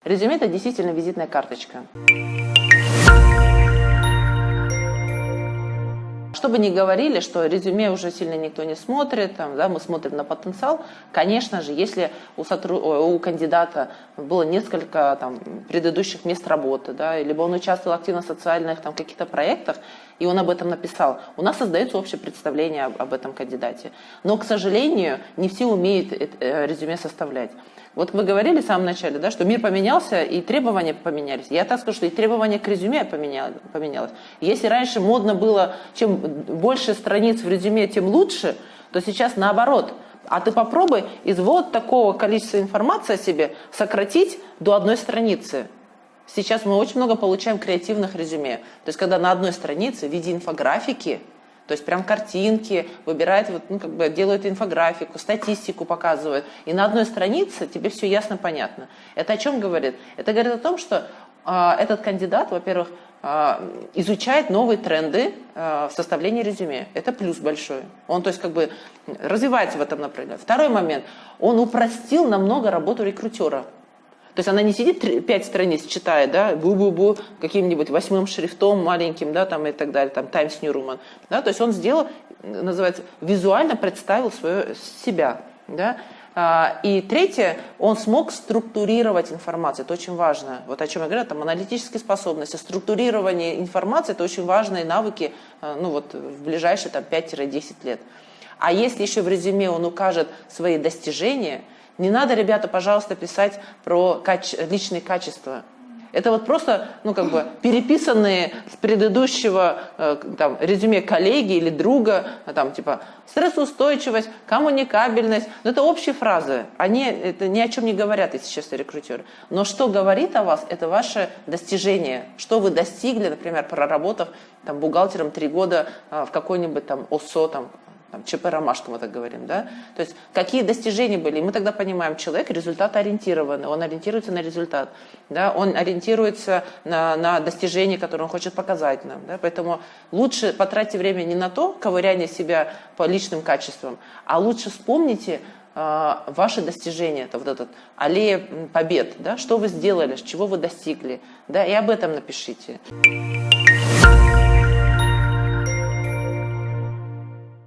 Резюме – это действительно визитная карточка. Что бы ни говорили, что резюме уже сильно никто не смотрит, там, да, мы смотрим на потенциал, конечно же, если у кандидата было несколько там, предыдущих мест работы, да, либо он участвовал активно в социальных там, каких-то проектах, и он об этом написал, у нас создается общее представление об этом кандидате. Но, к сожалению, не все умеют резюме составлять. Вот вы говорили в самом начале, да, что мир поменялся и требования поменялись. Я так скажу, что и требования к резюме поменялось. Если раньше модно было, чем больше страниц в резюме, тем лучше, то сейчас наоборот. А ты попробуй из вот такого количества информации о себе сократить до одной страницы. Сейчас мы очень много получаем креативных резюме. То есть когда на одной странице в виде инфографики, то есть прям картинки, выбирают, вот, ну, как бы делают инфографику, статистику показывают. И на одной странице тебе все ясно, понятно. Это о чем говорит? Это говорит о том, что этот кандидат, во-первых, изучает новые тренды в составлении резюме. Это плюс большой. Он, то есть, как бы развивается в этом направлении. Второй момент. Он упростил намного работу рекрутера. То есть она не сидит 5 страниц читает, да, бу-бу-бу, каким-нибудь 8 шрифтом маленьким, да, там и так далее, там Times New Roman, да, то есть он сделал, называется, визуально представил себя, да. И третье, он смог структурировать информацию, это очень важно, вот о чем я говорю, там аналитические способности, структурирование информации, это очень важные навыки, ну вот в ближайшие там 5-10 лет. А если еще в резюме он укажет свои достижения, не надо, ребята, пожалуйста, писать про личные качества. Это вот просто, ну, как бы переписанные с предыдущего там, резюме коллеги или друга, там, типа, стрессоустойчивость, коммуникабельность. Но это общие фразы. Они это ни о чем не говорят, если честно, рекрутеры. Но что говорит о вас, это ваше достижение. Что вы достигли, например, проработав там, бухгалтером 3 года в какой-нибудь там ОСО, там, ЧП «Ромашка», мы так говорим, да? То есть какие достижения были, и мы тогда понимаем, человек результатоориентированный, он ориентируется на результат, да? Он ориентируется на достижения, которые он хочет показать нам, да? Поэтому лучше потратьте время не на то, ковыряние себя по личным качествам, а лучше вспомните ваши достижения, это вот этот аллея побед, да? Что вы сделали, чего вы достигли, да? И об этом напишите.